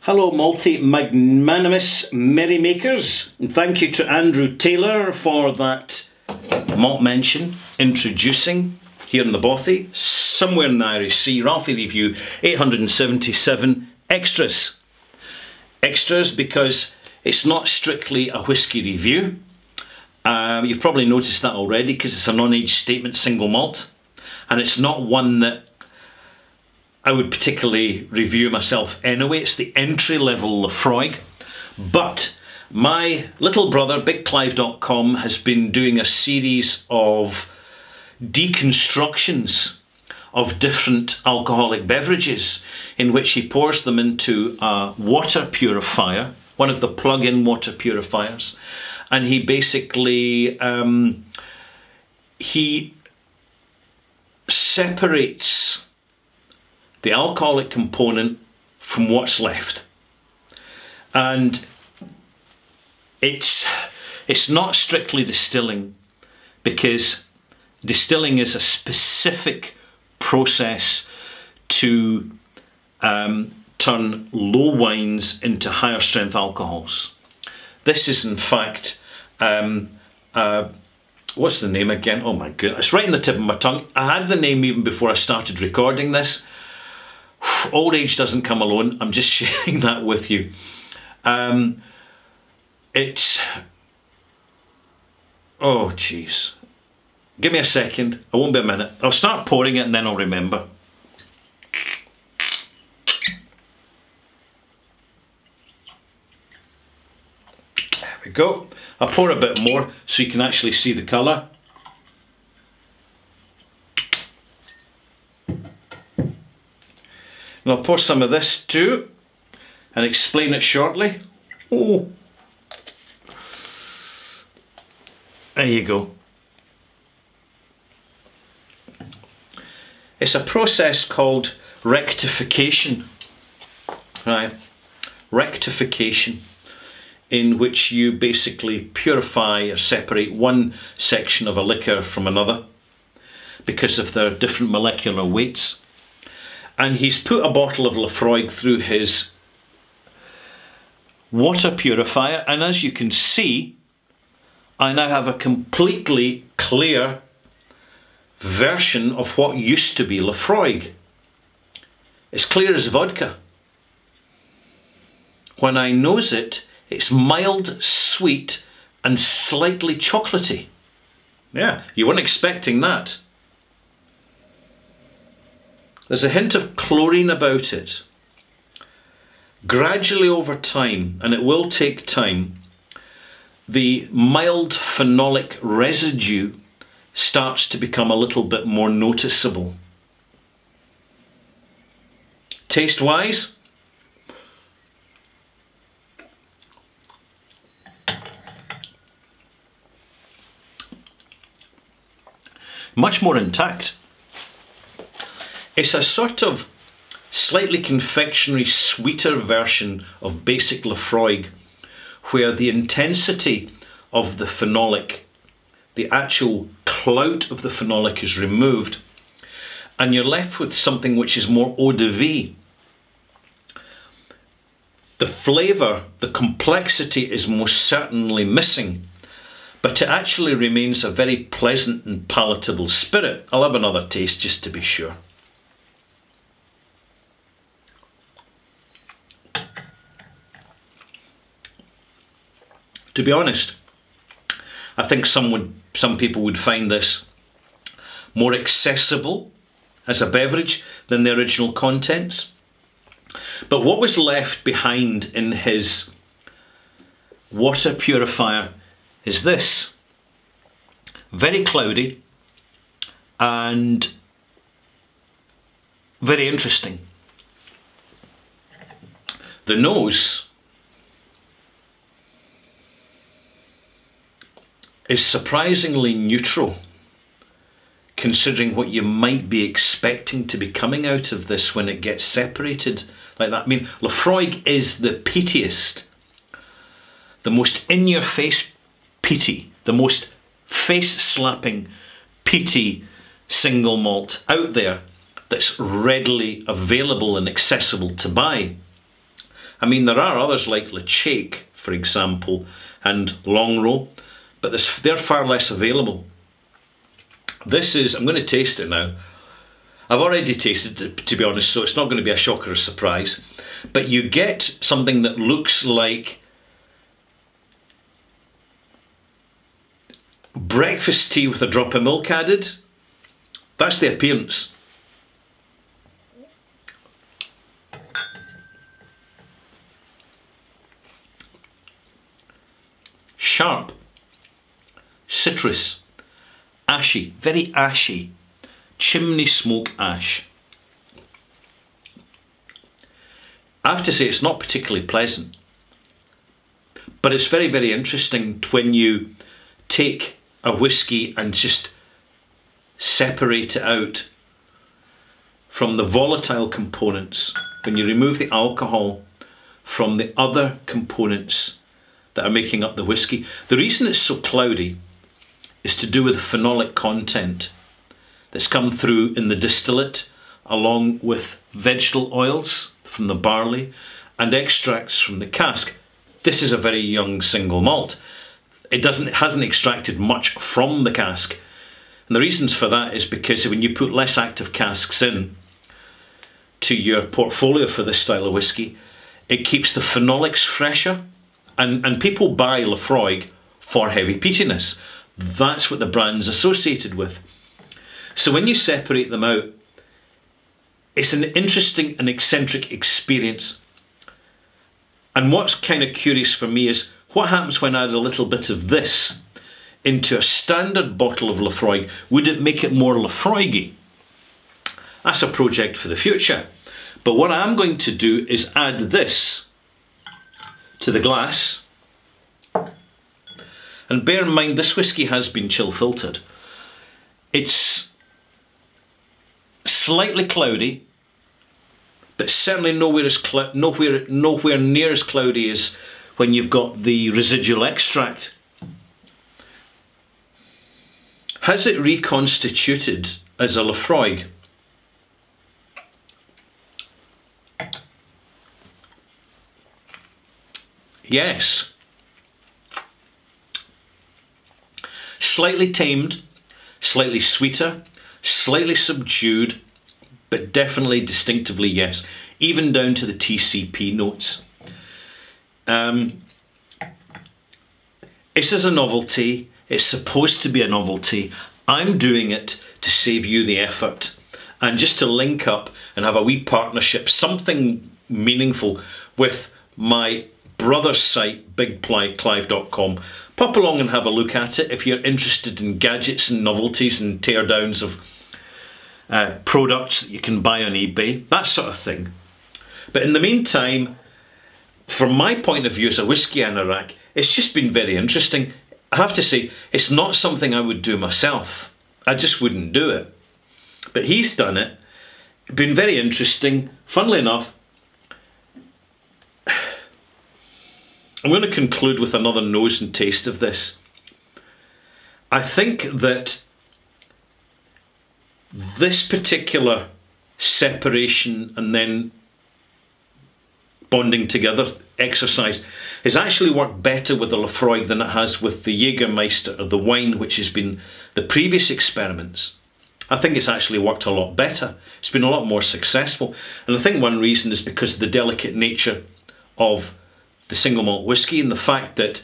Hello multi-magnanimous merrymakers, and thank you to Andrew Taylor for that malt mention introducing here in the Bothy, somewhere in the Irish Sea, Ralphie Review 877 extras. Extras because it's not strictly a whisky review. You've probably noticed that already because it's a non-age statement single malt, and it's not one that I would particularly review myself anyway. It's the entry-level Laphroaig, but my little brother, BigClive.com, has been doing a series of deconstructions of different alcoholic beverages in which he pours them into a water purifier, one of the plug-in water purifiers, and he basically he separates the alcoholic component from what's left. And it's not strictly distilling, because distilling is a specific process to turn low wines into higher strength alcohols. This is in fact, what's the name again? Oh my goodness, it's right in the tip of my tongue. I had the name even before I started recording this. Old age doesn't come alone, I'm just sharing that with you. It's, oh jeez. Give me a second, I won't be a minute. I'll start pouring it and then I'll remember. There we go. I'll pour a bit more so you can actually see the colour. And I'll pour some of this too and explain it shortly. Oh, there you go. It's a process called rectification, right? Rectification, in which you basically purify or separate one section of a liquor from another because of their different molecular weights. And he's put a bottle of Laphroaig through his water purifier, and as you can see, I now have a completely clear version of what used to be Laphroaig. It's clear as vodka. When I nose it, it's mild, sweet, and slightly chocolatey. Yeah, you weren't expecting that. There's a hint of chlorine about it. Gradually over time, and it will take time, the mild phenolic residue starts to become a little bit more noticeable. Taste-wise, much more intact. It's a sort of slightly confectionery, sweeter version of basic Laphroaig, where the intensity of the phenolic, the actual clout of the phenolic is removed, and you're left with something which is more eau de vie. The flavour, the complexity is most certainly missing, but it actually remains a very pleasant and palatable spirit. I'll have another taste just to be sure. To be honest, I think some people would find this more accessible as a beverage than the original contents. But what was left behind in his water purifier is this. Very cloudy and very interesting. The nose is surprisingly neutral, considering what you might be expecting to be coming out of this when it gets separated like that. I mean, Laphroaig is the peatiest, the most in-your-face peaty, the most face-slapping peaty single malt out there that's readily available and accessible to buy. I mean, there are others like Lecheik, for example, and Longrow, but they're far less available. This is, I'm going to taste it now. I've already tasted it, to be honest, so it's not going to be a shock or a surprise. But you get something that looks like breakfast tea with a drop of milk added. That's the appearance. Sharp, citrus, ashy, very ashy, chimney smoke ash. I have to say it's not particularly pleasant, but it's very, very interesting when you take a whiskey and just separate it out from the volatile components, when you remove the alcohol from the other components that are making up the whiskey. The reason it's so cloudy is to do with the phenolic content that's come through in the distillate, along with vegetable oils from the barley and extracts from the cask. This is a very young single malt. It hasn't extracted much from the cask. And the reasons for that is because when you put less active casks in to your portfolio for this style of whiskey, it keeps the phenolics fresher. And people buy Laphroaig for heavy peatiness. That's what the brand's associated with. So when you separate them out, it's an interesting and eccentric experience. And what's kind of curious for me is what happens when I add a little bit of this into a standard bottle of Laphroaig? Would it make it more Laphroaig-y? That's a project for the future. But what I'm going to do is add this to the glass, and bear in mind this whiskey has been chill filtered. It's slightly cloudy, but certainly nowhere near as cloudy as when you've got the residual extract. Has it reconstituted as a Laphroaig? Yes. Slightly tamed, slightly sweeter, slightly subdued, but definitely distinctively yes, even down to the TCP notes. This is a novelty. It's supposed to be a novelty. I'm doing it to save you the effort and just to link up and have a wee partnership, something meaningful with my brother's site, bigclive.com. Pop along and have a look at it if you're interested in gadgets and novelties and teardowns of products that you can buy on eBay, that sort of thing. But in the meantime, from my point of view as a whiskey anorak, it's just been very interesting. I have to say, it's not something I would do myself. I just wouldn't do it. But he's done it. It's been very interesting. Funnily enough, I'm going to conclude with another nose and taste of this. I think that this particular separation and then bonding together exercise has actually worked better with the Laphroaig than it has with the Jägermeister or the wine, which has been the previous experiments. I think it's actually worked a lot better. It's been a lot more successful. And I think one reason is because of the delicate nature of the single malt whiskey and the fact that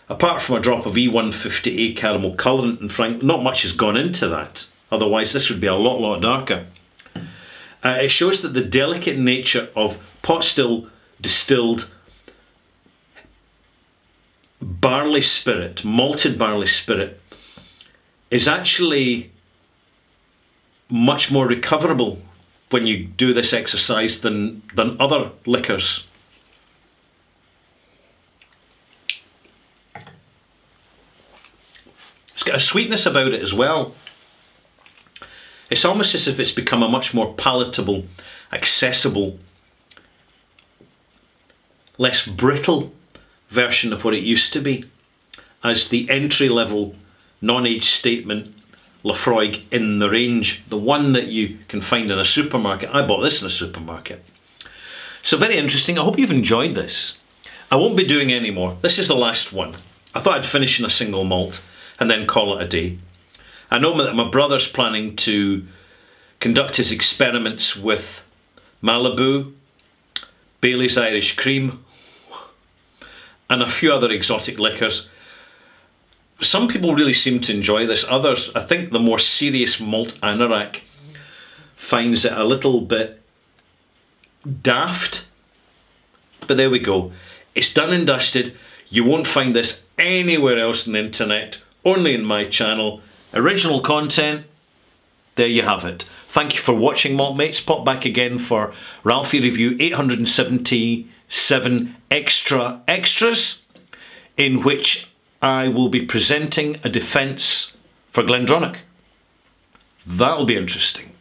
apart from a drop of E150A caramel colourant, and frank, not much has gone into that. Otherwise this would be a lot darker. It shows that the delicate nature of pot still distilled barley spirit, malted barley spirit, is actually much more recoverable when you do this exercise than other liquors. It's got a sweetness about it as well. It's almost as if it's become a much more palatable, accessible, less brittle version of what it used to be as the entry-level non-age statement Laphroaig in the range, the one that you can find in a supermarket. I bought this in a supermarket. So very interesting. I hope you've enjoyed this. I won't be doing any more. This is the last one. I thought I'd finish in a single malt and then call it a day. I know that my brother's planning to conduct his experiments with Malibu, Bailey's Irish Cream, and a few other exotic liquors. Some people really seem to enjoy this. Others, I think the more serious malt anorak finds it a little bit daft. But there we go. It's done and dusted. You won't find this anywhere else on the internet, only in my channel. Original content, there you have it. Thank you for watching, Malt Mates. Pop back again for Ralphie Review 877 Extra Extras, in which I will be presenting a defence for Glendronach. That'll be interesting.